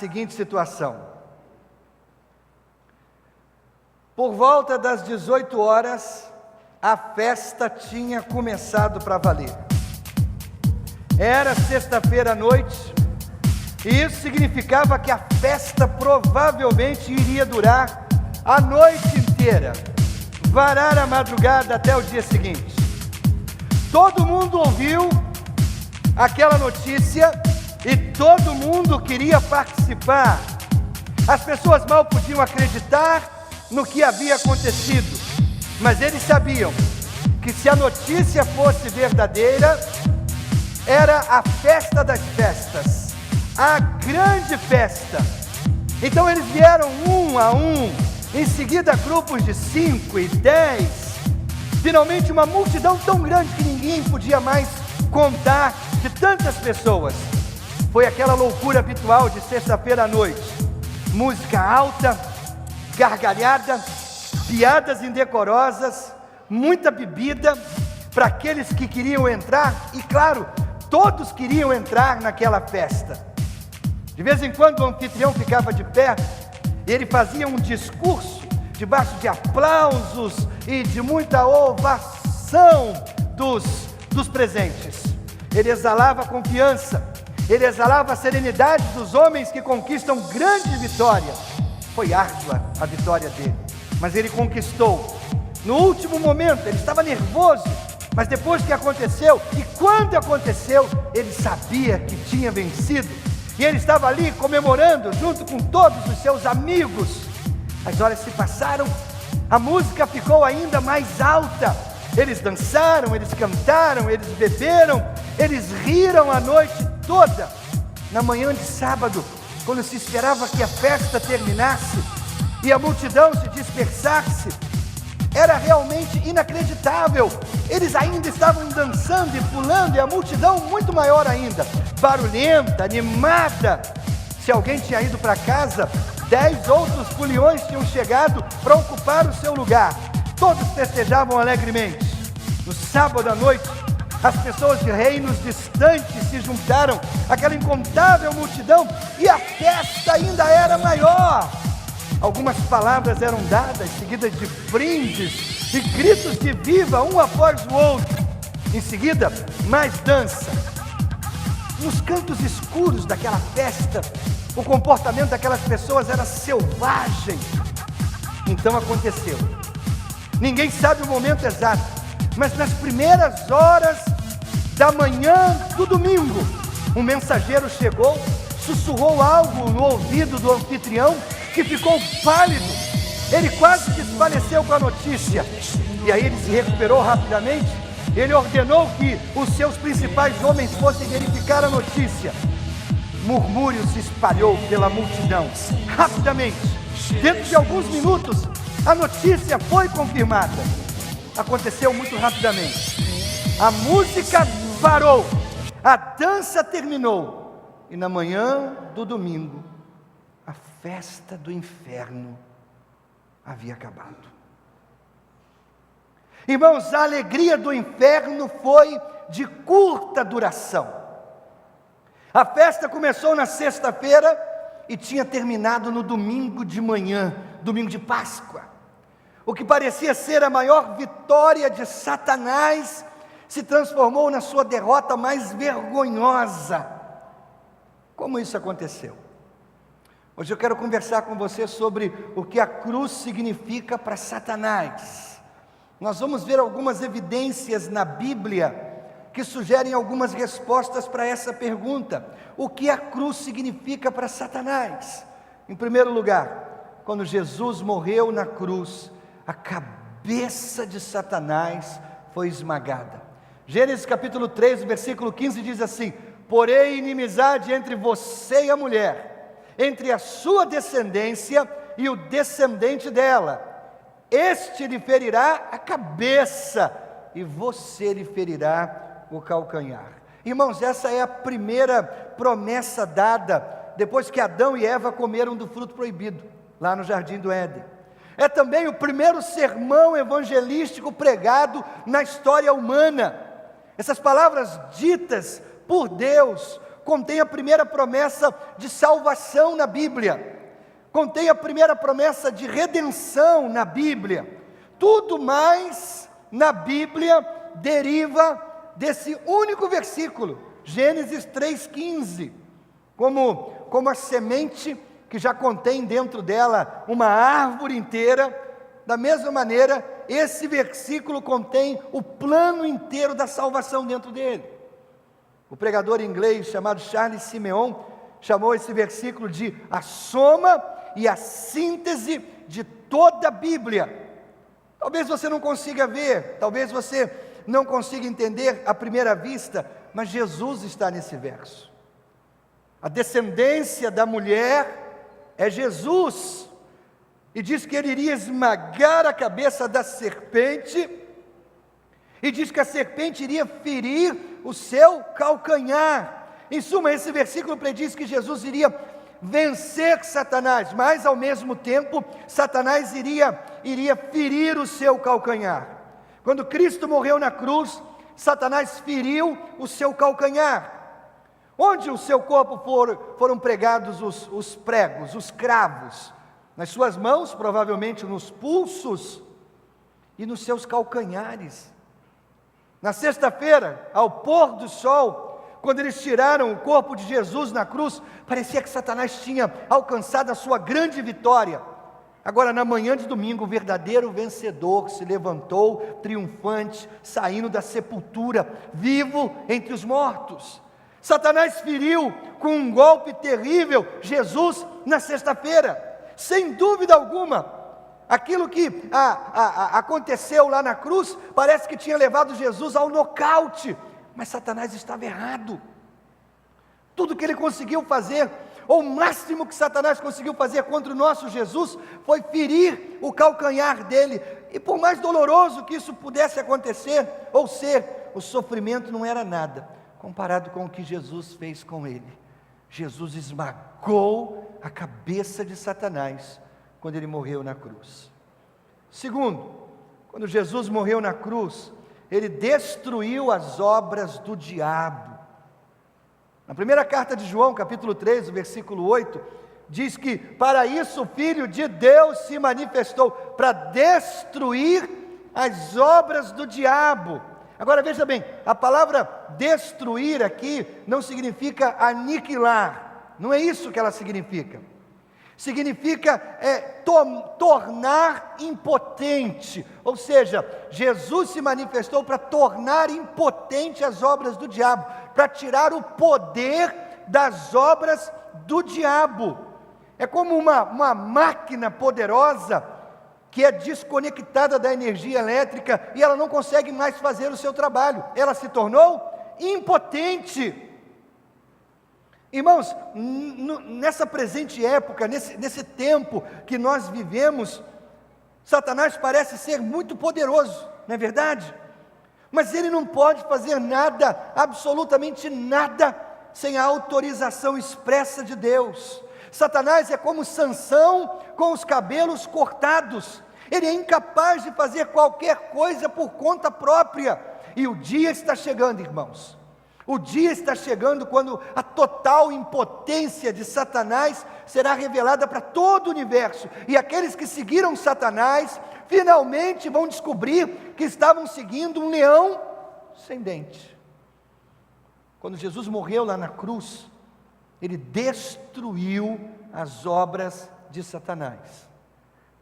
seguinte situação. Por volta das 18 horas, a festa tinha começado para valer. Era sexta-feira à noite, e isso significava que a festa provavelmente iria durar a noite inteira, varar a madrugada até o dia seguinte. Todo mundo ouviu aquela notícia e todo mundo queria participar. As pessoas mal podiam acreditar no que havia acontecido, mas eles sabiam que se a notícia fosse verdadeira, era a festa das festas, a grande festa. Então eles vieram um a um, em seguida grupos de 5 e 10, finalmente uma multidão tão grande que ninguém podia mais contar, de tantas pessoas. Foi aquela loucura habitual de sexta-feira à noite: música alta, gargalhada, piadas indecorosas, muita bebida para aqueles que queriam entrar, e claro, todos queriam entrar naquela festa. De vez em quando o anfitrião ficava de pé e ele fazia um discurso debaixo de aplausos e de muita ovação dos presentes. Ele exalava confiança, ele exalava a serenidade dos homens que conquistam grande vitória. Foi árdua a vitória dele, mas ele conquistou. No último momento, ele estava nervoso, mas depois que aconteceu, e quando aconteceu, ele sabia que tinha vencido, e ele estava ali comemorando junto com todos os seus amigos. As horas se passaram, a música ficou ainda mais alta, eles dançaram, eles cantaram, eles beberam, eles riram a noite toda. Na manhã de sábado, quando se esperava que a festa terminasse e a multidão se dispersasse, era realmente inacreditável. Eles ainda estavam dançando e pulando, e a multidão muito maior ainda, barulhenta, animada. Se alguém tinha ido para casa, 10 outros foliões tinham chegado para ocupar o seu lugar. Todos festejavam alegremente. No sábado à noite, as pessoas de reinos distantes se juntaram, aquela incontável multidão, e a festa ainda era maior. Algumas palavras eram dadas, seguidas de brindes e gritos de viva, um após o outro. Em seguida, mais dança. Nos cantos escuros daquela festa, o comportamento daquelas pessoas era selvagem. Então aconteceu. Ninguém sabe o momento exato, mas nas primeiras horas da manhã do domingo, um mensageiro chegou, sussurrou algo no ouvido do anfitrião, que ficou pálido. Ele quase desfaleceu com a notícia, e aí ele se recuperou rapidamente. Ele ordenou que os seus principais homens fossem verificar a notícia. Murmúrio se espalhou pela multidão. Rapidamente, dentro de alguns minutos, a notícia foi confirmada. Aconteceu muito rapidamente. A música parou, a dança terminou, e na manhã do domingo, a festa do inferno havia acabado. Irmãos, a alegria do inferno foi de curta duração. A festa começou na sexta-feira e tinha terminado no domingo de manhã, domingo de Páscoa. O que parecia ser a maior vitória de Satanás se transformou na sua derrota mais vergonhosa. Como isso aconteceu? Hoje eu quero conversar com você sobre o que a cruz significa para Satanás. Nós vamos ver algumas evidências na Bíblia que sugerem algumas respostas para essa pergunta: o que a cruz significa para Satanás? Em primeiro lugar, quando Jesus morreu na cruz, a cabeça de Satanás foi esmagada. Gênesis capítulo 3, versículo 15 diz assim: porém inimizade entre você e a mulher, entre a sua descendência e o descendente dela. Este lhe ferirá a cabeça e você lhe ferirá o calcanhar. Irmãos, essa é a primeira promessa dada depois que Adão e Eva comeram do fruto proibido, lá no jardim do Éden. É também o primeiro sermão evangelístico pregado na história humana. Essas palavras ditas por Deus contém a primeira promessa de salvação na Bíblia, contém a primeira promessa de redenção na Bíblia. Tudo mais na Bíblia deriva desse único versículo, Gênesis 3,15, como a semente que já contém dentro dela uma árvore inteira. Da mesma maneira, esse versículo contém o plano inteiro da salvação dentro dele. O pregador inglês chamado Charles Simeon chamou esse versículo de a soma e a síntese de toda a Bíblia. Talvez você não consiga ver, talvez você não consiga entender à primeira vista, mas Jesus está nesse verso. A descendência da mulher é Jesus, e diz que ele iria esmagar a cabeça da serpente, e diz que a serpente iria ferir o seu calcanhar. Em suma, esse versículo prediz que Jesus iria vencer Satanás, mas ao mesmo tempo, Satanás iria ferir o seu calcanhar. Quando Cristo morreu na cruz, Satanás feriu o seu calcanhar. Onde o seu corpo foram pregados os pregos, os cravos? Nas suas mãos, provavelmente nos pulsos e nos seus calcanhares. Na sexta-feira, ao pôr do sol, quando eles tiraram o corpo de Jesus na cruz, parecia que Satanás tinha alcançado a sua grande vitória. Agora, na manhã de domingo, o verdadeiro vencedor se levantou, triunfante, saindo da sepultura, vivo entre os mortos. Satanás feriu com um golpe terrível Jesus na sexta-feira. Sem dúvida alguma, aquilo que aconteceu lá na cruz, parece que tinha levado Jesus ao nocaute, mas Satanás estava errado. Tudo que ele conseguiu fazer, ou o máximo que Satanás conseguiu fazer contra o nosso Jesus, foi ferir o calcanhar dele, e por mais doloroso que isso pudesse acontecer, ou ser, o sofrimento não era nada, comparado com o que Jesus fez com ele. Jesus esmagou a cabeça de Satanás, quando ele morreu na cruz. Segundo, quando Jesus morreu na cruz, ele destruiu as obras do diabo. Na primeira carta de João, capítulo 3, versículo 8, diz que para isso o Filho de Deus se manifestou, para destruir as obras do diabo. Agora veja bem, a palavra destruir aqui não significa aniquilar, não é isso que ela significa. Significa tornar impotente, ou seja, Jesus se manifestou para tornar impotente as obras do diabo, para tirar o poder das obras do diabo. É como uma máquina poderosa que é desconectada da energia elétrica e ela não consegue mais fazer o seu trabalho, ela se tornou impotente. Irmãos, nessa presente época, nesse tempo que nós vivemos, Satanás parece ser muito poderoso, não é verdade? Mas ele não pode fazer nada, absolutamente nada, sem a autorização expressa de Deus. Satanás é como Sansão com os cabelos cortados, ele é incapaz de fazer qualquer coisa por conta própria, e o dia está chegando, irmãos. O dia está chegando quando a total impotência de Satanás será revelada para todo o universo, e aqueles que seguiram Satanás, finalmente vão descobrir que estavam seguindo um leão sem dente. Quando Jesus morreu lá na cruz, ele destruiu as obras de Satanás.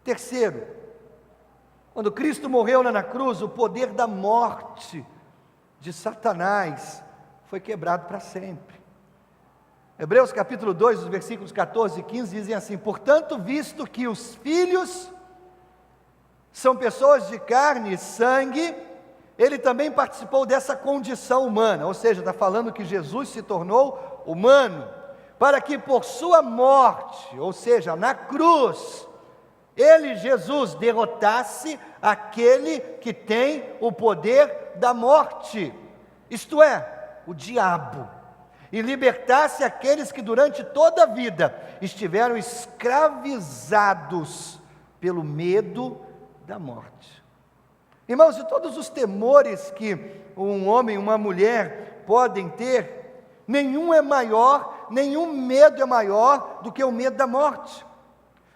Terceiro, quando Cristo morreu lá na cruz, o poder da morte de Satanás foi quebrado para sempre. Hebreus capítulo 2, os versículos 14 e 15 dizem assim: portanto, visto que os filhos são pessoas de carne e sangue, ele também participou dessa condição humana, ou seja, está falando que Jesus se tornou humano, para que por sua morte, ou seja, na cruz, ele, Jesus, derrotasse aquele que tem o poder da morte, isto é, o diabo, e libertasse aqueles que durante toda a vida estiveram escravizados pelo medo da morte. Irmãos, de todos os temores que um homem e uma mulher podem ter, nenhum medo é maior do que o medo da morte.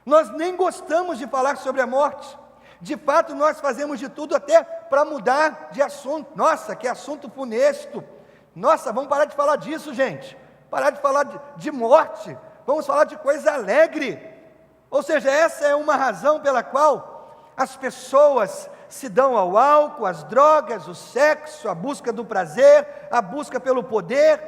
Nós nem gostamos de falar sobre a morte. De fato, nós fazemos de tudo até para mudar de assunto. Nossa, que assunto funesto. Nossa, vamos parar de falar disso, gente. Parar de falar de morte. Vamos falar de coisa alegre. Ou seja, essa é uma razão pela qual as pessoas se dão ao álcool, às drogas, o sexo, a busca do prazer, a busca pelo poder.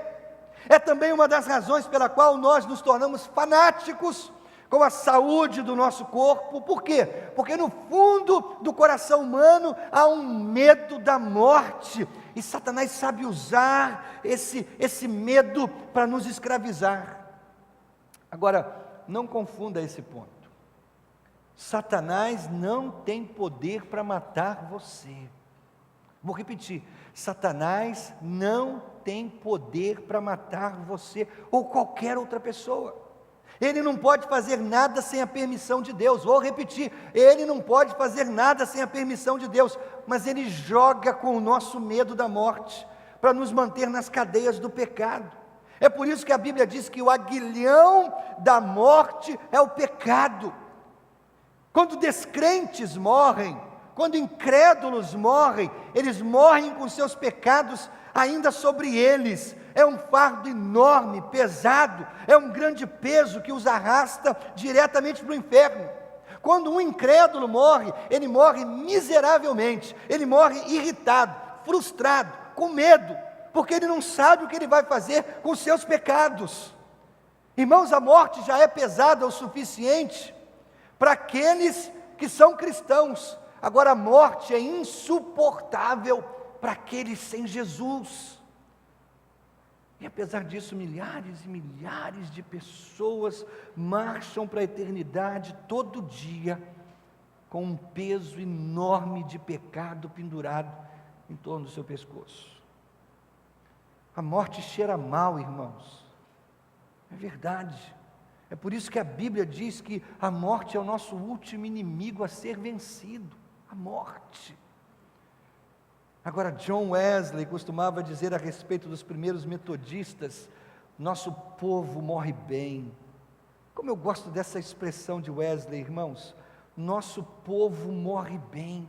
É também uma das razões pela qual nós nos tornamos fanáticos com a saúde do nosso corpo. Por quê? Porque no fundo do coração humano há um medo da morte, e Satanás sabe usar esse medo para nos escravizar. Agora, não confunda esse ponto. Satanás não tem poder para matar você. Vou repetir, Satanás não tem poder para matar você ou qualquer outra pessoa. Ele não pode fazer nada sem a permissão de Deus. Vou repetir, ele não pode fazer nada sem a permissão de Deus, mas ele joga com o nosso medo da morte, para nos manter nas cadeias do pecado. É por isso que a Bíblia diz que o aguilhão da morte é o pecado. Quando descrentes morrem, quando incrédulos morrem, eles morrem com seus pecados ainda sobre eles. É um fardo enorme, pesado, é um grande peso que os arrasta diretamente para o inferno. Quando um incrédulo morre, ele morre miseravelmente, ele morre irritado, frustrado, com medo, porque ele não sabe o que ele vai fazer com os seus pecados. Irmãos, a morte já é pesada o suficiente para aqueles que são cristãos. Agora a morte é insuportável para aqueles sem Jesus. E apesar disso, milhares e milhares de pessoas marcham para a eternidade todo dia, com um peso enorme de pecado pendurado em torno do seu pescoço. A morte cheira mal, irmãos. É verdade. É por isso que a Bíblia diz que a morte é o nosso último inimigo a ser vencido. A morte. Agora, John Wesley costumava dizer a respeito dos primeiros metodistas: nosso povo morre bem. Como eu gosto dessa expressão de Wesley, irmãos. Nosso povo morre bem.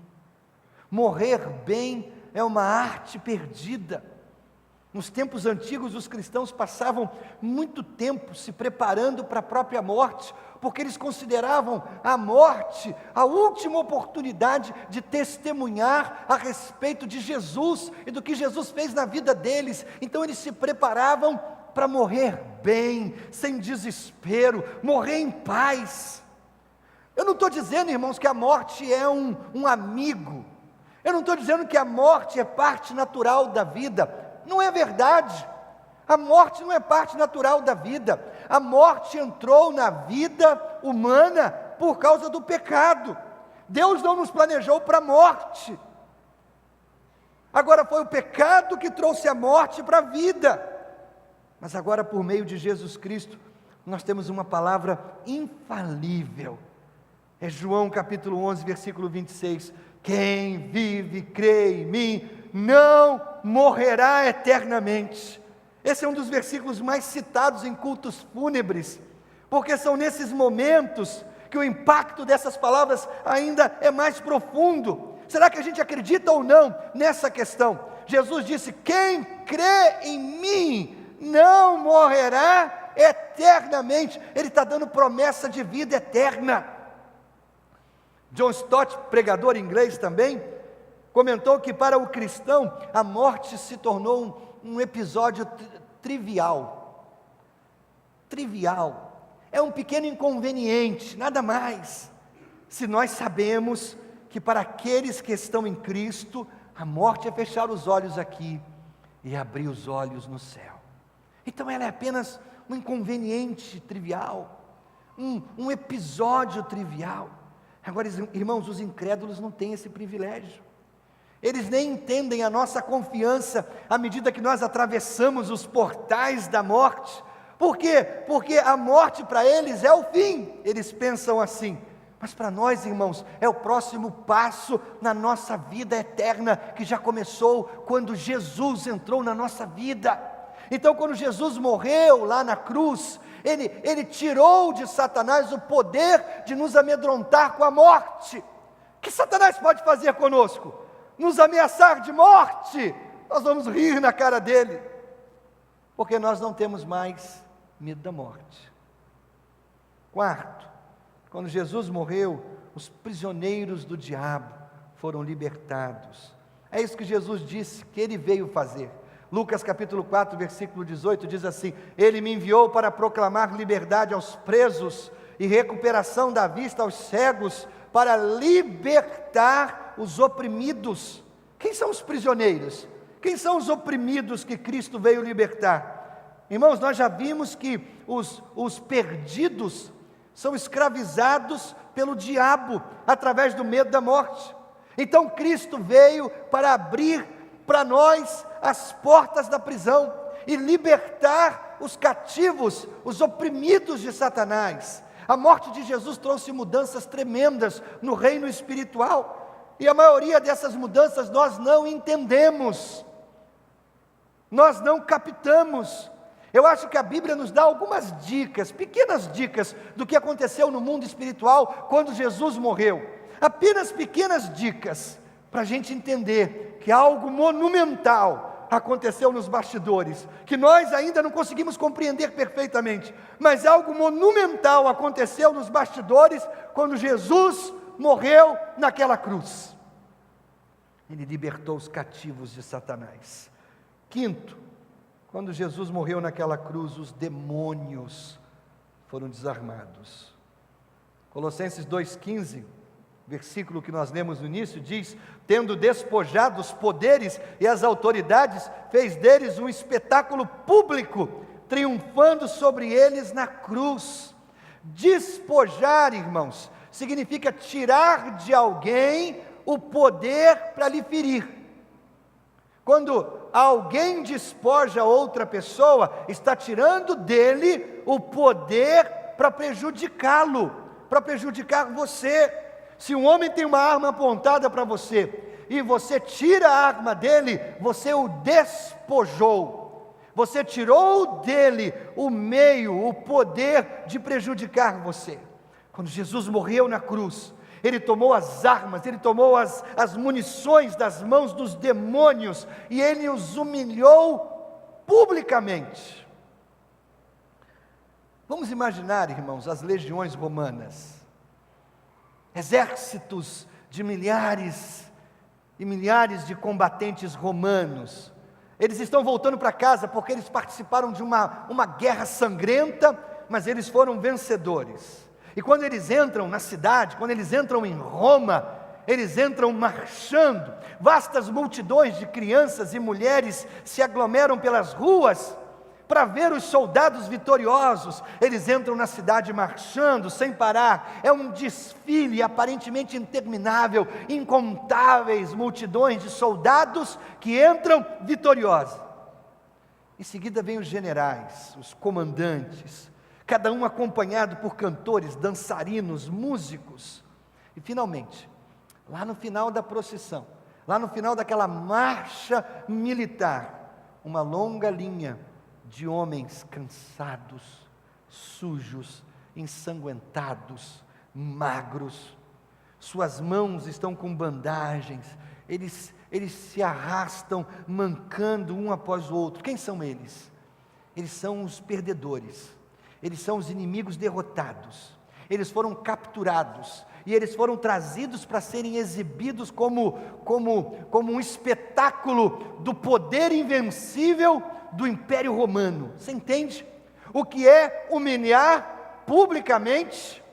Morrer bem é uma arte perdida. Nos tempos antigos, os cristãos passavam muito tempo se preparando para a própria morte, porque eles consideravam a morte a última oportunidade de testemunhar a respeito de Jesus e do que Jesus fez na vida deles. Então eles se preparavam para morrer bem, sem desespero, morrer em paz. Eu não estou dizendo, irmãos, que a morte é um amigo. Eu não estou dizendo que a morte é parte natural da vida. Não é verdade. A morte não é parte natural da vida. A morte entrou na vida humana por causa do pecado. Deus não nos planejou para a morte. Agora foi o pecado que trouxe a morte para a vida. Mas agora, por meio de Jesus Cristo, nós temos uma palavra infalível. É João capítulo 11, versículo 26. Quem vive e crê em mim não morrerá eternamente. Esse é um dos versículos mais citados em cultos fúnebres, porque são nesses momentos que o impacto dessas palavras ainda é mais profundo. Será que a gente acredita ou não nessa questão? Jesus disse: quem crê em mim não morrerá eternamente. Ele está dando promessa de vida eterna. John Stott, pregador inglês também, comentou que para o cristão a morte se tornou um episódio trivial. Trivial. É um pequeno inconveniente, nada mais. Se nós sabemos que para aqueles que estão em Cristo, a morte é fechar os olhos aqui e abrir os olhos no céu. Então ela é apenas um inconveniente trivial, um episódio trivial. Agora, irmãos, os incrédulos não têm esse privilégio. Eles nem entendem a nossa confiança à medida que nós atravessamos os portais da morte. Por quê? Porque a morte para eles é o fim. Eles pensam assim. Mas para nós, irmãos, é o próximo passo na nossa vida eterna, que já começou quando Jesus entrou na nossa vida. Então, quando Jesus morreu lá na cruz, ele tirou de Satanás o poder de nos amedrontar com a morte. O que Satanás pode fazer conosco? Nos ameaçar de morte. Nós vamos rir na cara dele, porque nós não temos mais medo da morte. Quarto, quando Jesus morreu, os prisioneiros do diabo foram libertados. É isso que Jesus disse que ele veio fazer. Lucas capítulo 4, versículo 18 diz assim: Ele me enviou para proclamar liberdade aos presos e recuperação da vista aos cegos, para libertar os oprimidos. Quem são os prisioneiros? Quem são os oprimidos que Cristo veio libertar? Irmãos, nós já vimos que os perdidos são escravizados pelo diabo, através do medo da morte. Então Cristo veio para abrir para nós as portas da prisão e libertar os cativos, os oprimidos de Satanás. A morte de Jesus trouxe mudanças tremendas no reino espiritual, e a maioria dessas mudanças nós não entendemos, nós não captamos. Eu acho que a Bíblia nos dá algumas dicas, pequenas dicas, do que aconteceu no mundo espiritual quando Jesus morreu. Apenas pequenas dicas, para a gente entender que algo monumental aconteceu nos bastidores, que nós ainda não conseguimos compreender perfeitamente, mas algo monumental aconteceu nos bastidores quando Jesus morreu naquela cruz. Ele libertou os cativos de Satanás. Quinto, quando Jesus morreu naquela cruz, os demônios foram desarmados. Colossenses 2,15, versículo que nós lemos no início, diz: tendo despojado os poderes e as autoridades, fez deles um espetáculo público, triunfando sobre eles na cruz. Despojar, irmãos, significa tirar de alguém o poder para lhe ferir. Quando alguém despoja outra pessoa, está tirando dele o poder para prejudicá-lo, para prejudicar você. Se um homem tem uma arma apontada para você, e você tira a arma dele, você o despojou, você tirou dele o meio, o poder de prejudicar você. Quando Jesus morreu na cruz, Ele tomou as armas, Ele tomou as munições das mãos dos demônios, e Ele os humilhou publicamente. Vamos imaginar, irmãos, as legiões romanas, exércitos de milhares e milhares de combatentes romanos. Eles estão voltando para casa porque eles participaram de uma guerra sangrenta, mas eles foram vencedores. E quando eles entram na cidade, quando eles entram em Roma, eles entram marchando. Vastas multidões de crianças e mulheres se aglomeram pelas ruas para ver os soldados vitoriosos. Eles entram na cidade marchando sem parar. É um desfile aparentemente interminável, incontáveis multidões de soldados que entram vitoriosos. Em seguida vêm os generais, os comandantes, cada um acompanhado por cantores, dançarinos, músicos. E finalmente, lá no final da procissão, lá no final daquela marcha militar, uma longa linha de homens cansados, sujos, ensanguentados, magros. Suas mãos estão com bandagens, eles se arrastam, mancando um após o outro. Quem são eles? Eles são os perdedores, eles são os inimigos derrotados. Eles foram capturados e eles foram trazidos para serem exibidos como um espetáculo do poder invencível do Império Romano. Você entende? O que é humilhar publicamente?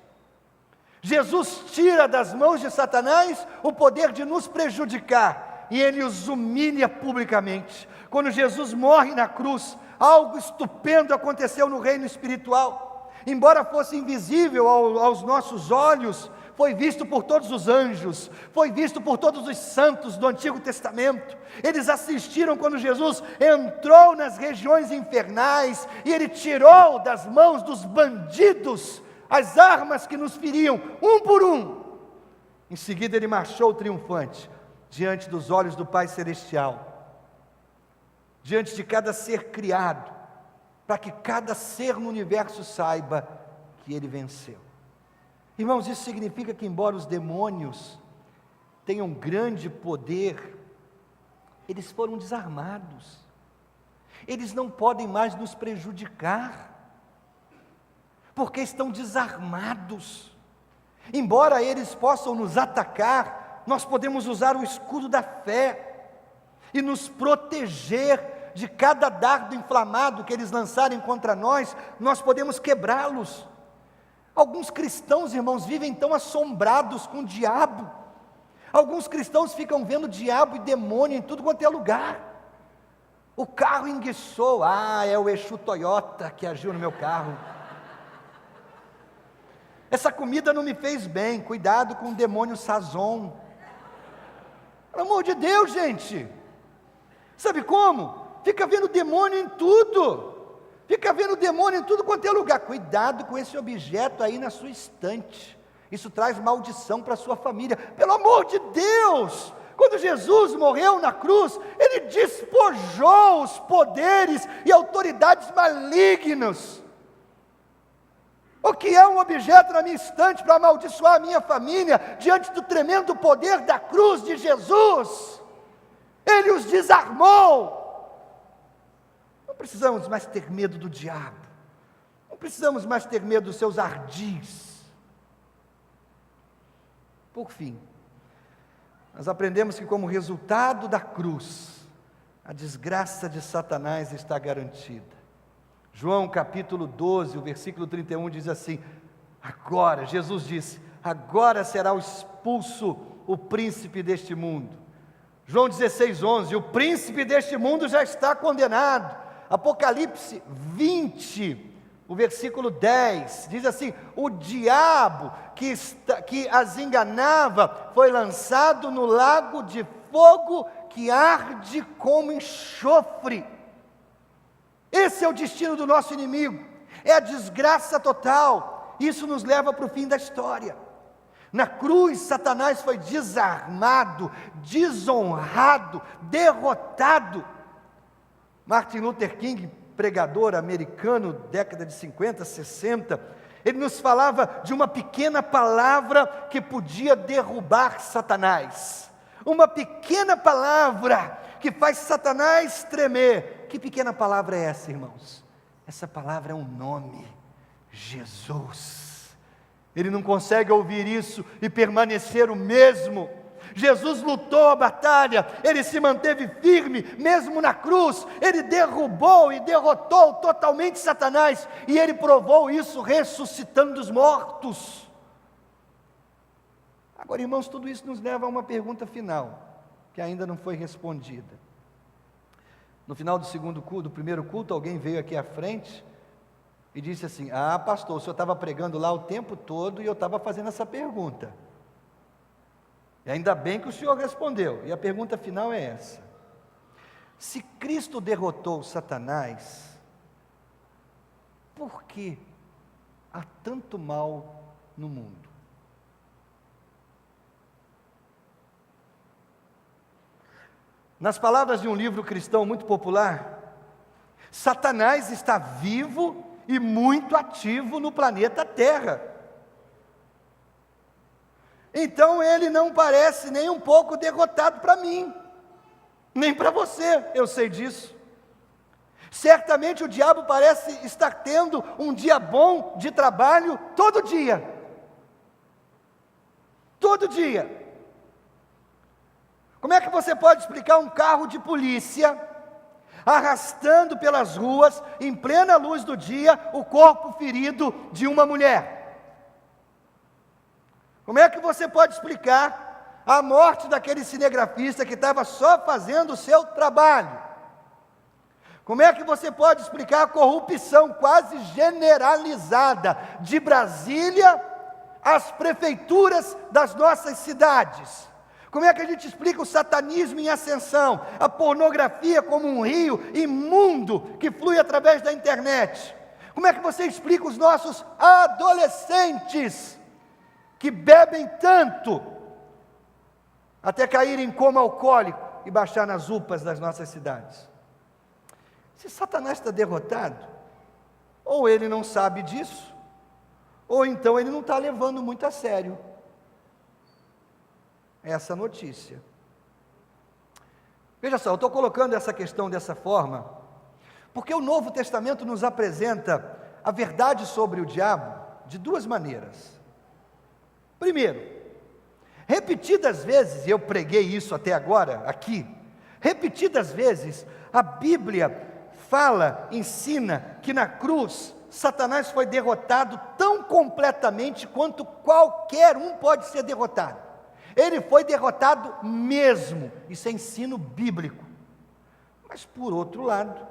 Jesus tira das mãos de Satanás o poder de nos prejudicar, e Ele os humilha publicamente. Quando Jesus morre na cruz, algo estupendo aconteceu no reino espiritual. Embora fosse invisível aos nossos olhos, foi visto por todos os anjos, foi visto por todos os santos do Antigo Testamento. Eles assistiram quando Jesus entrou nas regiões infernais, e Ele tirou das mãos dos bandidos as armas que nos feriam, um por um. Em seguida Ele marchou triunfante, diante dos olhos do Pai Celestial. diante de cada ser criado, para que cada ser no universo saiba que ele venceu. Irmãos, isso significa que, embora os demônios tenham grande poder, eles foram desarmados. Eles não podem mais nos prejudicar, porque estão desarmados. Embora eles possam nos atacar, nós podemos usar o escudo da fé e nos proteger de cada dardo inflamado que eles lançarem contra nós. Nós podemos quebrá-los. Alguns cristãos, irmãos, vivem tão assombrados com o diabo. Alguns cristãos ficam vendo diabo e demônio em tudo quanto é lugar. O carro enguiçou, é o Exu Toyota que agiu no meu carro. Essa comida não me fez bem, cuidado com o demônio Sazon. Pelo amor de Deus, gente. Sabe como? Fica vendo demônio em tudo. Fica vendo demônio em tudo quanto é lugar. Cuidado com esse objeto aí na sua estante. Isso traz maldição para a sua família. Pelo amor de Deus! Quando Jesus morreu na cruz, Ele despojou os poderes e autoridades malignos. O que é um objeto na minha estante para amaldiçoar a minha família, diante do tremendo poder da cruz de Jesus? Ele os desarmou. Não precisamos mais ter medo do diabo. Não precisamos mais ter medo dos seus ardis. Por fim, nós aprendemos que, como resultado da cruz, a desgraça de Satanás está garantida. João capítulo 12, o versículo 31 diz assim: agora, Jesus disse, agora será expulso o príncipe deste mundo. João 16, 11, o príncipe deste mundo já está condenado. Apocalipse 20, o versículo 10, diz assim: o diabo que as enganava foi lançado no lago de fogo que arde como enxofre. Esse é o destino do nosso inimigo, é a desgraça total. Isso nos leva para o fim da história. Na cruz, Satanás foi desarmado, desonrado, derrotado. Martin Luther King, pregador americano, década de 50, 60, ele nos falava de uma pequena palavra que podia derrubar Satanás. Uma pequena palavra que faz Satanás tremer. Que pequena palavra é essa, irmãos? Essa palavra é um nome: Jesus. Ele não consegue ouvir isso e permanecer o mesmo. Jesus lutou a batalha, Ele se manteve firme, mesmo na cruz. Ele derrubou e derrotou totalmente Satanás, e Ele provou isso ressuscitando dos mortos. Agora, irmãos, tudo isso nos leva a uma pergunta final, que ainda não foi respondida. No final do primeiro culto, alguém veio aqui à frente e disse assim: pastor, o senhor estava pregando lá o tempo todo e eu estava fazendo essa pergunta. E ainda bem que o senhor respondeu. E a pergunta final é essa: se Cristo derrotou Satanás, por que há tanto mal no mundo? Nas palavras de um livro cristão muito popular, Satanás está vivo e muito ativo no planeta Terra. Então ele não parece nem um pouco derrotado para mim, nem para você, eu sei disso. Certamente o diabo parece estar tendo um dia bom de trabalho todo dia. Todo dia. Como é que você pode explicar um carro de polícia arrastando pelas ruas, em plena luz do dia, o corpo ferido de uma mulher? Como é que você pode explicar a morte daquele cinegrafista que estava só fazendo o seu trabalho? Como é que você pode explicar a corrupção quase generalizada de Brasília às prefeituras das nossas cidades? Como é que a gente explica o satanismo em ascensão, a pornografia como um rio imundo que flui através da internet? Como é que você explica os nossos adolescentes que bebem tanto até cair em coma alcoólico e baixar nas UPAs das nossas cidades? Se Satanás está derrotado, ou ele não sabe disso, ou então ele não está levando muito a sério essa notícia. Veja só, eu estou colocando essa questão dessa forma, porque o Novo Testamento nos apresenta a verdade sobre o diabo de duas maneiras. Primeiro, repetidas vezes, e eu preguei isso até agora, aqui, repetidas vezes, a Bíblia fala, ensina que na cruz, Satanás foi derrotado tão completamente quanto qualquer um pode ser derrotado. Ele foi derrotado mesmo, isso é ensino bíblico. Mas por outro lado,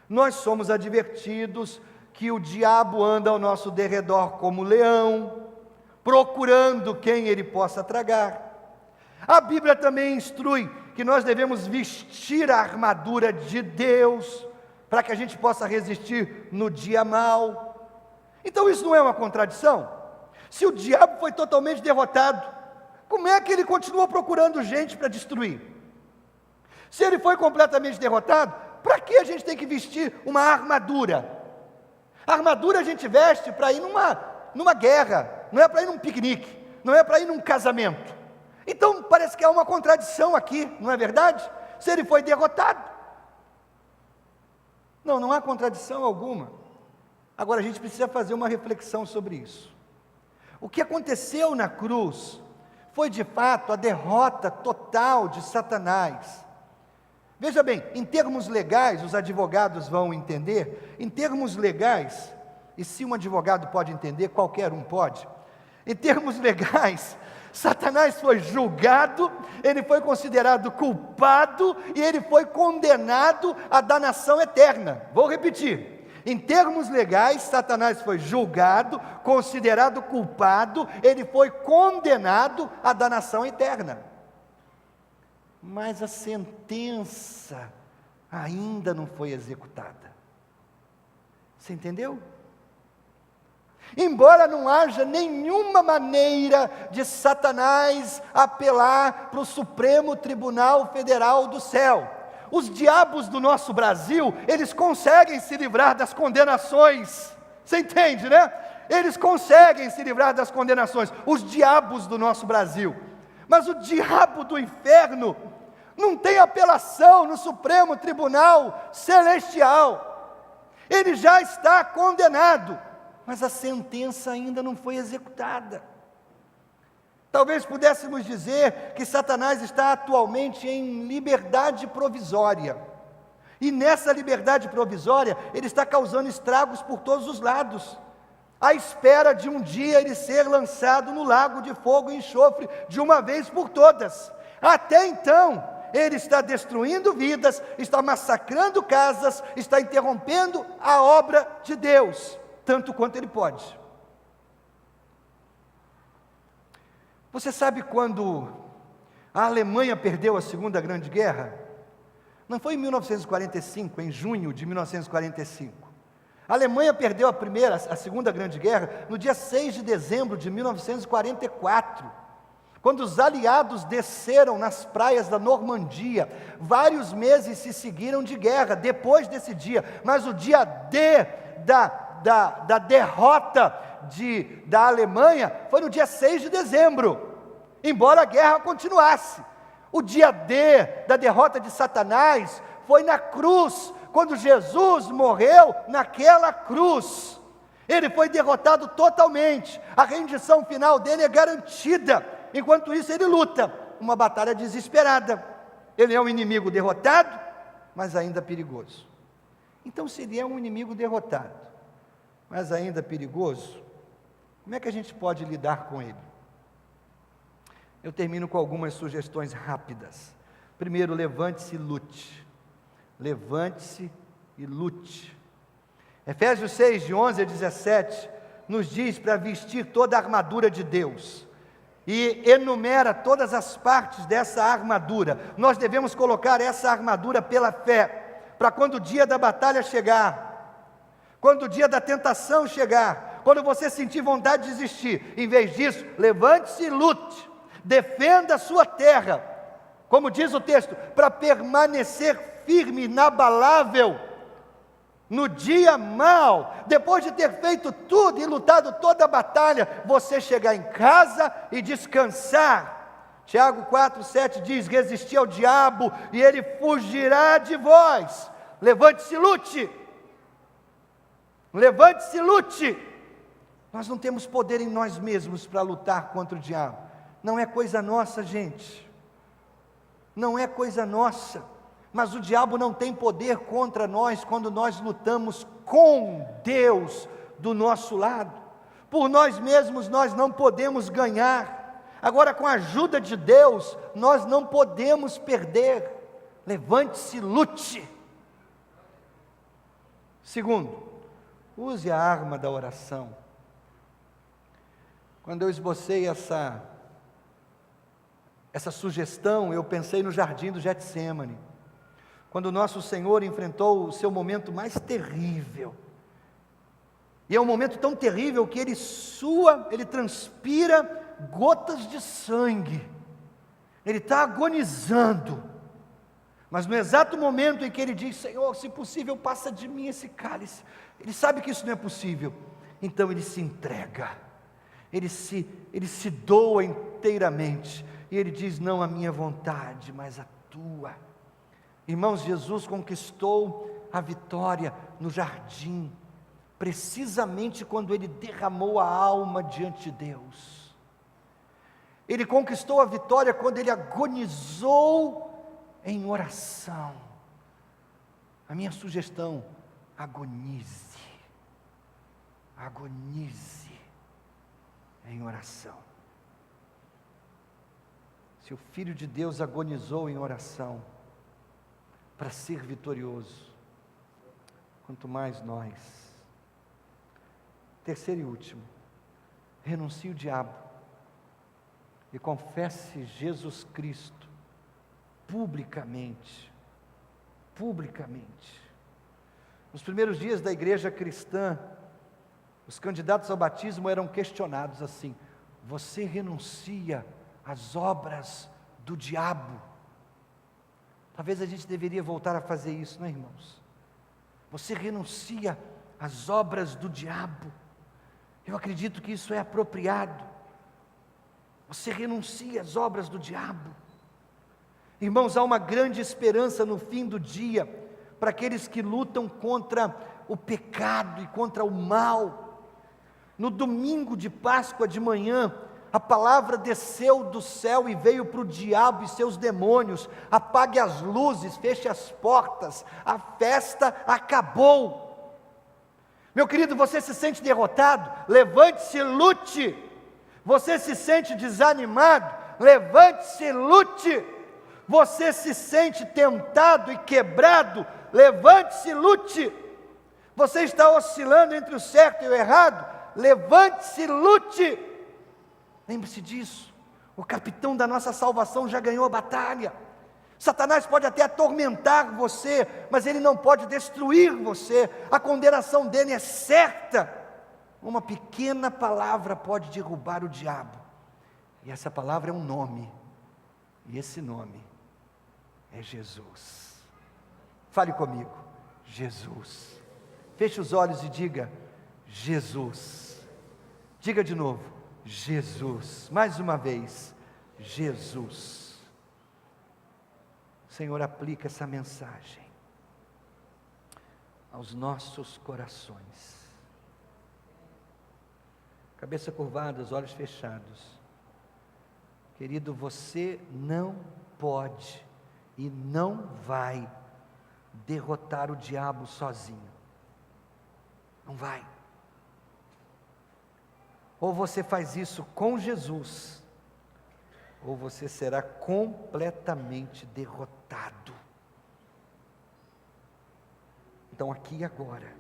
nós somos advertidos que o diabo anda ao nosso derredor como leão, procurando quem ele possa tragar. A Bíblia também instrui que nós devemos vestir a armadura de Deus, para que a gente possa resistir no dia mau. Então isso não é uma contradição? Se o diabo foi totalmente derrotado, como é que ele continuou procurando gente para destruir? Se ele foi completamente derrotado, para que a gente tem que vestir uma armadura? A armadura a gente veste para ir numa guerra, não é para ir num piquenique, não é para ir num casamento. Então parece que há uma contradição aqui, não é verdade? Se ele foi derrotado. Não há contradição alguma. Agora a gente precisa fazer uma reflexão sobre isso. O que aconteceu na cruz foi de fato a derrota total de Satanás. Veja bem, em termos legais, os advogados vão entender, em termos legais, e se um advogado pode entender, qualquer um pode, em termos legais, Satanás foi julgado, ele foi considerado culpado e ele foi condenado à danação eterna. Vou repetir, em termos legais, Satanás foi julgado, considerado culpado, ele foi condenado à danação eterna. Mas a sentença ainda não foi executada. Você entendeu? Embora não haja nenhuma maneira de Satanás apelar para o Supremo Tribunal Federal do céu, os diabos do nosso Brasil, eles conseguem se livrar das condenações. Você entende, né? Eles conseguem se livrar das condenações, os diabos do nosso Brasil. Mas o diabo do inferno não tem apelação no Supremo Tribunal Celestial. Ele já está condenado, mas a sentença ainda não foi executada. Talvez pudéssemos dizer que Satanás está atualmente em liberdade provisória. E nessa liberdade provisória, ele está causando estragos por todos os lados, à espera de um dia ele ser lançado no lago de fogo e enxofre de uma vez por todas. Até então, ele está destruindo vidas, está massacrando casas, está interrompendo a obra de Deus, tanto quanto ele pode. Você sabe quando a Alemanha perdeu a Segunda Grande Guerra? Não foi em 1945, em junho de 1945. A Alemanha perdeu a Segunda Grande Guerra no dia 6 de dezembro de 1944, quando os aliados desceram nas praias da Normandia. Vários meses se seguiram de guerra depois desse dia, mas o dia D da derrota da Alemanha foi no dia 6 de dezembro, embora a guerra continuasse. O dia D da derrota de Satanás foi na cruz, quando Jesus morreu naquela cruz. Ele foi derrotado totalmente, a rendição final dele é garantida. Enquanto isso ele luta uma batalha desesperada. Ele é um inimigo derrotado, mas ainda perigoso. Então, se ele é um inimigo derrotado, mas ainda perigoso, como é que a gente pode lidar com ele? Eu termino com algumas sugestões rápidas. Primeiro, levante-se e lute. Levante-se e lute. Efésios 6, de 11 a 17, nos diz para vestir toda a armadura de Deus. E enumera todas as partes dessa armadura. Nós devemos colocar essa armadura pela fé, para quando o dia da batalha chegar, quando o dia da tentação chegar, quando você sentir vontade de desistir, em vez disso, levante-se e lute, defenda a sua terra, como diz o texto, para permanecer firme, inabalável, no dia mau, depois de ter feito tudo e lutado toda a batalha, você chegar em casa e descansar. Tiago 4,7 diz: resisti ao diabo e ele fugirá de vós. Levante-se e lute. Levante-se e lute. Nós não temos poder em nós mesmos para lutar contra o diabo. Não é coisa nossa, gente. Não é coisa nossa. Mas o diabo não tem poder contra nós quando nós lutamos com Deus do nosso lado. Por nós mesmos nós não podemos ganhar. Agora, com a ajuda de Deus, nós não podemos perder. Levante-se e lute. Segundo, use a arma da oração. Quando eu esbocei essa sugestão, eu pensei no jardim do Getsêmani, quando o nosso Senhor enfrentou o seu momento mais terrível, e é um momento tão terrível que ele sua, ele transpira gotas de sangue, ele está agonizando, mas no exato momento em que ele diz: Senhor, se possível, passa de mim esse cálice, ele sabe que isso não é possível, então ele se entrega, ele se doa inteiramente, e ele diz: não a minha vontade, mas a tua. Irmãos, Jesus conquistou a vitória no jardim, precisamente quando ele derramou a alma diante de Deus. Ele conquistou a vitória quando ele agonizou em oração. A minha sugestão: agonize em oração. Se o Filho de Deus agonizou em oração para ser vitorioso, quanto mais nós. Terceiro e último, renuncie o diabo e confesse Jesus Cristo publicamente. Nos primeiros dias da igreja cristã, os candidatos ao batismo eram questionados assim: você renuncia às obras do diabo? Talvez a gente deveria voltar a fazer isso, não é, irmãos? Você renuncia às obras do diabo? Eu acredito que isso é apropriado. Você renuncia às obras do diabo. Irmãos, há uma grande esperança no fim do dia, para aqueles que lutam contra o pecado e contra o mal. No domingo de Páscoa de manhã, a palavra desceu do céu e veio para o diabo e seus demônios: apague as luzes, feche as portas, a festa acabou. Meu querido, você se sente derrotado? Levante-se e lute. Você se sente desanimado? Levante-se e lute. Você se sente tentado e quebrado? Levante-se e lute. Você está oscilando entre o certo e o errado? Levante-se e lute. Lembre-se disso, o capitão da nossa salvação já ganhou a batalha. Satanás pode até atormentar você, mas ele não pode destruir você. A condenação dele é certa. Uma pequena palavra pode derrubar o diabo, e essa palavra é um nome, e esse nome é Jesus. Fale comigo: Jesus. Feche os olhos e diga: Jesus. Diga de novo: Jesus. Mais uma vez: Jesus. Senhor, aplica essa mensagem aos nossos corações. Cabeça curvada, os olhos fechados. Querido, você não pode e não vai derrotar o diabo sozinho. Não vai. Ou você faz isso com Jesus, ou você será completamente derrotado. Então, aqui e agora,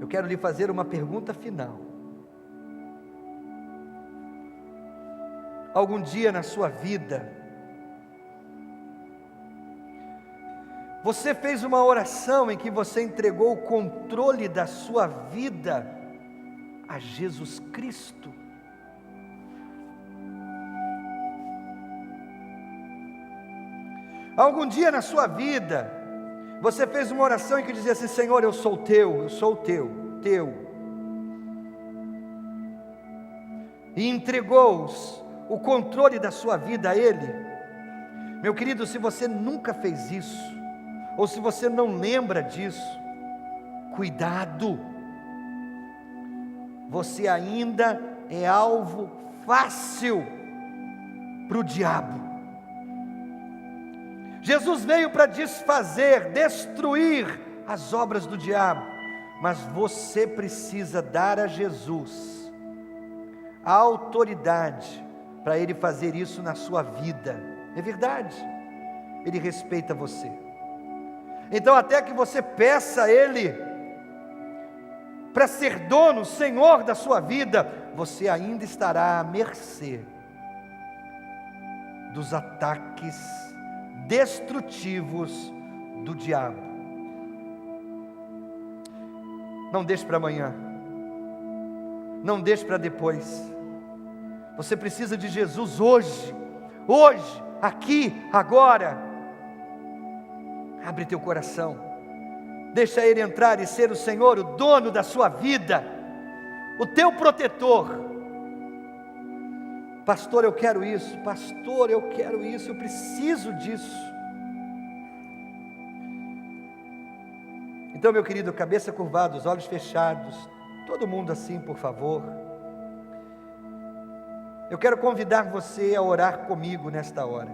eu quero lhe fazer uma pergunta final. Algum dia na sua vida, você fez uma oração em que você entregou o controle da sua vida a Jesus Cristo? Algum dia na sua vida, Você fez uma oração em que dizia assim: Senhor, eu sou teu, teu. E entregou o controle da sua vida a Ele. Meu querido, se você nunca fez isso, ou se você não lembra disso, cuidado, você ainda é alvo fácil para o diabo. Jesus veio para desfazer, destruir as obras do diabo, mas você precisa dar a Jesus a autoridade para Ele fazer isso na sua vida. É verdade, Ele respeita você. Então, até que você peça a Ele para ser dono, Senhor da sua vida, você ainda estará à mercê dos ataques destrutivos do diabo. Não deixe para amanhã, não deixe para depois. Você precisa de Jesus hoje, aqui, agora. Abre teu coração, deixa Ele entrar e ser o Senhor, o dono da sua vida, o teu protetor. Pastor, eu quero isso, pastor, eu quero isso, eu preciso disso. Então, meu querido, cabeça curvada, os olhos fechados, todo mundo assim, por favor. Eu quero convidar você a orar comigo nesta hora.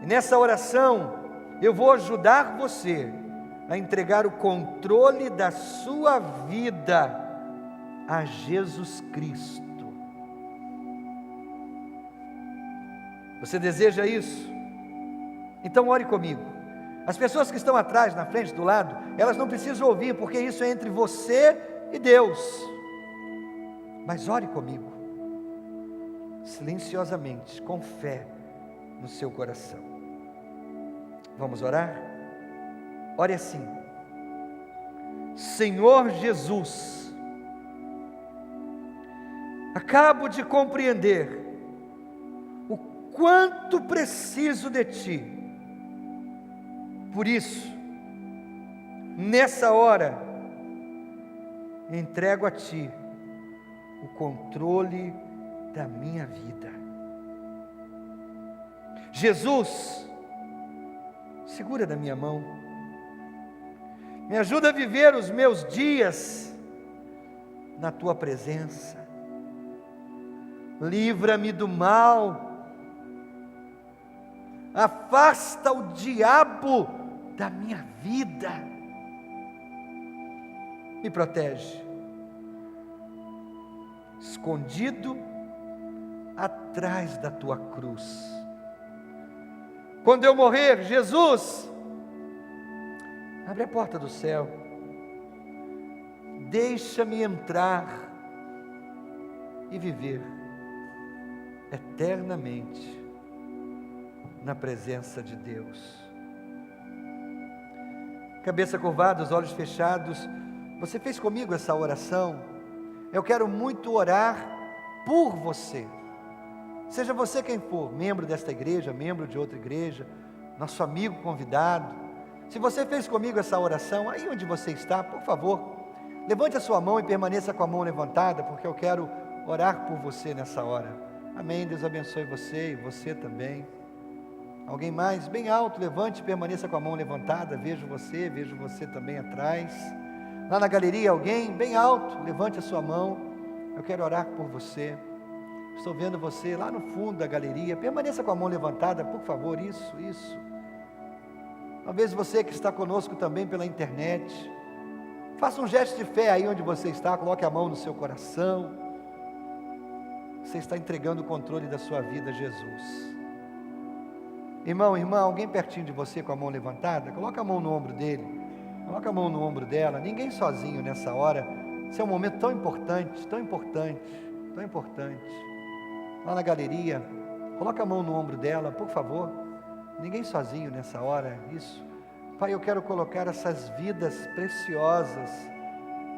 E nessa oração, eu vou ajudar você a entregar o controle da sua vida a Jesus Cristo. Você deseja isso? Então ore comigo. As pessoas que estão atrás, na frente, do lado, elas não precisam ouvir, porque isso é entre você e Deus. Mas ore comigo, silenciosamente, com fé no seu coração. Vamos orar? Ore assim: Senhor Jesus, acabo de compreender o quanto preciso de Ti. Por isso, nessa hora, entrego a Ti o controle da minha vida. Jesus, segura da minha mão, me ajuda a viver os meus dias na Tua presença, livra-me do mal, afasta o diabo da minha vida, me protege, escondido atrás da Tua cruz. Quando eu morrer, Jesus, abre a porta do céu, deixa-me entrar e viver eternamente na presença de Deus. Cabeça curvada, os olhos fechados. Você fez comigo essa oração? Eu quero muito orar por você. Seja você quem for, membro desta igreja, membro de outra igreja, nosso amigo convidado. Se você fez comigo essa oração, aí onde você está, por favor, levante a sua mão e permaneça com a mão levantada, porque eu quero orar por você nessa hora. Amém. Deus abençoe você e você também. Alguém mais? Bem alto, levante e permaneça com a mão levantada. Vejo você também atrás. Lá na galeria, alguém? Bem alto, levante a sua mão. Eu quero orar por você. Estou vendo você lá no fundo da galeria. Permaneça com a mão levantada, por favor. Isso. Talvez você que está conosco também pela internet, faça um gesto de fé aí onde você está. Coloque a mão no seu coração. Você está entregando o controle da sua vida a Jesus. Irmão, irmã, alguém pertinho de você com a mão levantada? Coloca a mão no ombro dele, coloca a mão no ombro dela. Ninguém sozinho nessa hora. Esse é um momento tão importante, tão importante, tão importante. Lá na galeria, coloca a mão no ombro dela, por favor. Ninguém sozinho nessa hora. Isso. Pai, eu quero colocar essas vidas preciosas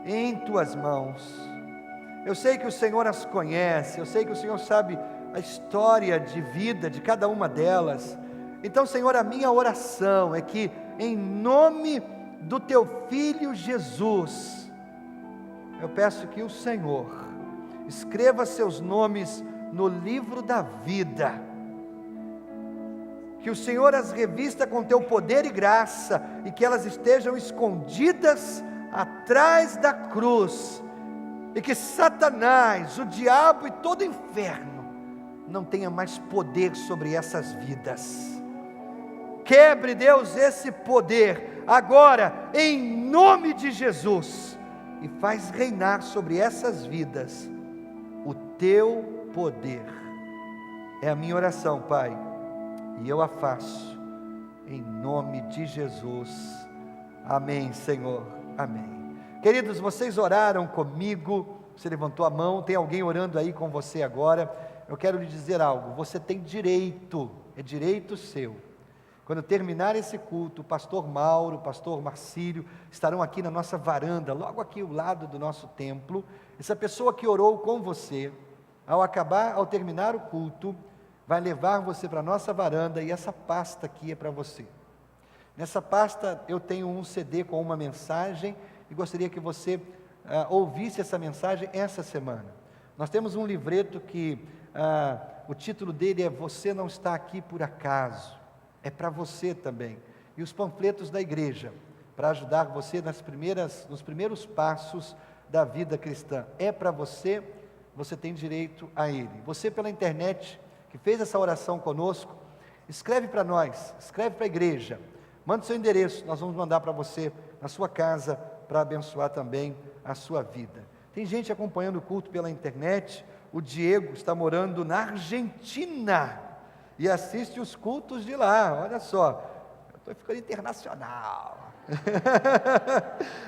em Tuas mãos. Eu sei que o Senhor as conhece, eu sei que o Senhor sabe a história de vida de cada uma delas. Então, Senhor, a minha oração é que, em nome do Teu Filho Jesus, eu peço que o Senhor escreva seus nomes no livro da vida, que o Senhor as revista com Teu poder e graça, e que elas estejam escondidas atrás da cruz, e que Satanás, o diabo e todo o inferno não tenha mais poder sobre essas vidas. Quebre, Deus, esse poder agora, em nome de Jesus, e faz reinar sobre essas vidas o Teu poder. É a minha oração, Pai, e eu a faço em nome de Jesus. Amém, Senhor, amém. Queridos, vocês oraram comigo, você levantou a mão, tem alguém orando aí com você agora. Eu quero lhe dizer algo, você tem direito, é direito seu. Quando terminar esse culto, o pastor Mauro, o pastor Marcílio estarão aqui na nossa varanda, logo aqui ao lado do nosso templo. Essa pessoa que orou com você, ao terminar o culto, vai levar você para a nossa varanda, e essa pasta aqui é para você. Nessa pasta eu tenho um CD com uma mensagem, e gostaria que você ouvisse essa mensagem essa semana. Nós temos um livreto que o título dele é Você Não Está Aqui Por Acaso. É para você também. E os panfletos da igreja, para ajudar você nos primeiros passos da vida cristã. É para você, você tem direito a ele. Você pela internet, que fez essa oração conosco, escreve para nós, escreve para a igreja, manda o seu endereço, nós vamos mandar para você, na sua casa, para abençoar também a sua vida. Tem gente acompanhando o culto pela internet, o Diego está morando na Argentina, e assiste os cultos de lá, olha só, eu estou ficando internacional.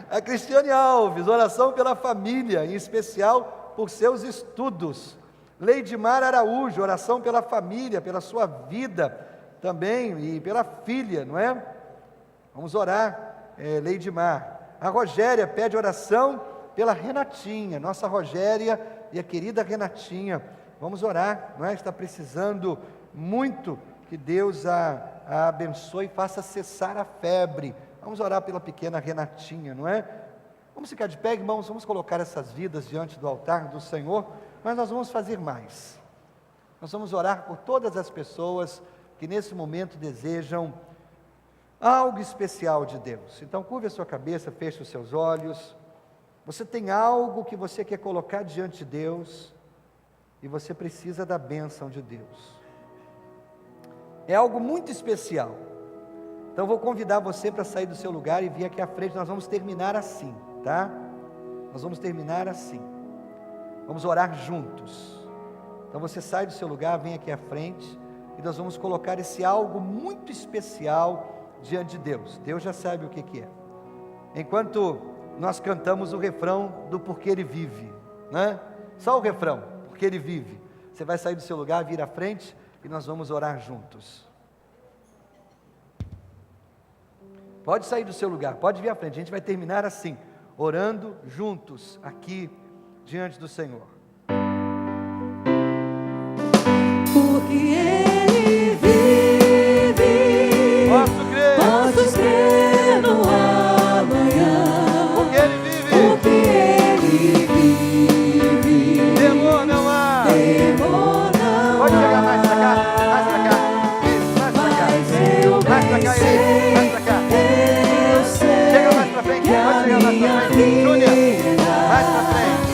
A Cristiane Alves, oração pela família, em especial por seus estudos. Leidmar Araújo, oração pela família, pela sua vida também, e pela filha, não é? Vamos orar, Leidmar. A Rogéria pede oração pela Renatinha, nossa Rogéria e a querida Renatinha. Vamos orar, não é? Está precisando muito que Deus a abençoe e faça cessar a febre. Vamos orar pela pequena Renatinha, não é? Vamos ficar de pé, irmãos, vamos colocar essas vidas diante do altar do Senhor, mas nós vamos fazer mais. Nós vamos orar por todas as pessoas que nesse momento desejam algo especial de Deus. Então curve a sua cabeça, feche os seus olhos. Você tem algo que você quer colocar diante de Deus, e você precisa da bênção de Deus. É algo muito especial. Então vou convidar você para sair do seu lugar e vir aqui à frente. Nós vamos terminar assim, tá? Nós vamos terminar assim. Vamos orar juntos. Então você sai do seu lugar, vem aqui à frente, e nós vamos colocar esse algo muito especial diante de Deus. Deus já sabe o que é. Enquanto nós cantamos o refrão do Porque Ele Vive, né? Só o refrão, Porque Ele Vive. Você vai sair do seu lugar, vir à frente, e nós vamos orar juntos. Pode sair do seu lugar, pode vir à frente. A gente vai terminar assim, orando juntos aqui diante do Senhor. Porque Ele vive, posso crer no amanhã. Porque Ele vive, porque Ele vive, temor não há, temor não pode chegar há. mais pra cá, mais pra cá, isso, mais pra cá, Mas eu mais pra cá, bem isso, mais pra cá, eu sei chega mais pra frente, que a pode chegar mais minha pra frente, Júnior, vida mais pra frente,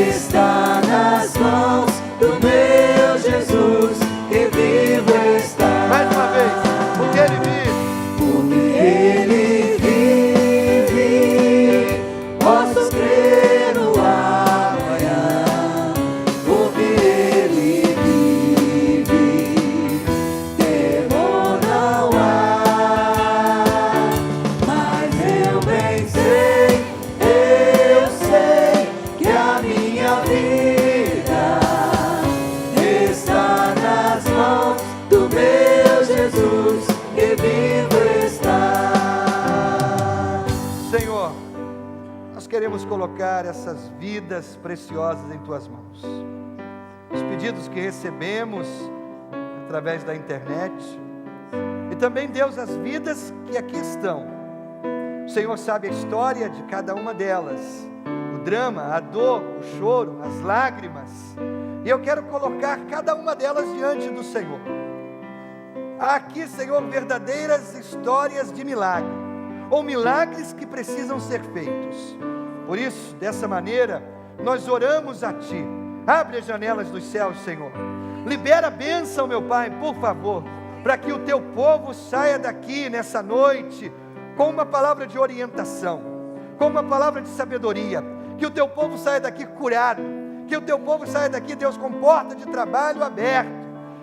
está nas mãos do meu Jesus, que vivo está. mais uma vez, porque Ele vive, Porque Ele vive, posso crer no amanhã. Porque Ele vive, temor não há. Mas eu bem sei, eu sei que a minha vida está nas mãos do meu Jesus, que vivo está. Senhor, nós queremos colocar essas vidas preciosas em Tuas mãos. Os pedidos que recebemos através da internet, E também, Deus, as vidas que aqui estão. O Senhor sabe a história de cada uma delas, o drama, a dor, o choro, as lágrimas. E eu quero colocar cada uma delas diante do Senhor. Há aqui, Senhor, verdadeiras histórias de milagre, ou milagres que precisam ser feitos. Por isso, dessa maneira, nós oramos a Ti. Abre as janelas dos céus, Senhor. Libera a bênção, meu Pai, por favor, para que o Teu povo saia daqui nessa noite com uma palavra de orientação, com uma palavra de sabedoria. Que o Teu povo saia daqui curado. Que o Teu povo saia daqui, Deus, com porta de trabalho aberta.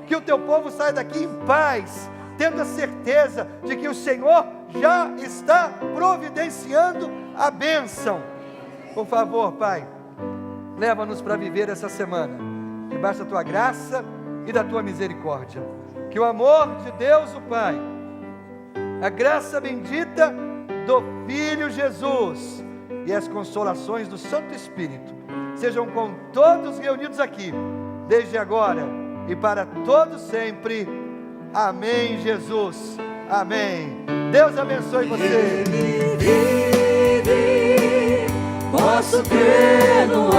Que o Teu povo saia daqui em paz, tendo a certeza de que o Senhor já está providenciando a bênção. Por favor, Pai, leva-nos para viver essa semana, debaixo da Tua graça e da Tua misericórdia. Que o amor de Deus, o Pai, a graça bendita do Filho Jesus e as consolações do Santo Espírito sejam com todos reunidos aqui, desde agora e para todos sempre. Amém, Jesus. Amém. Deus abençoe você. Ele vive, posso crer no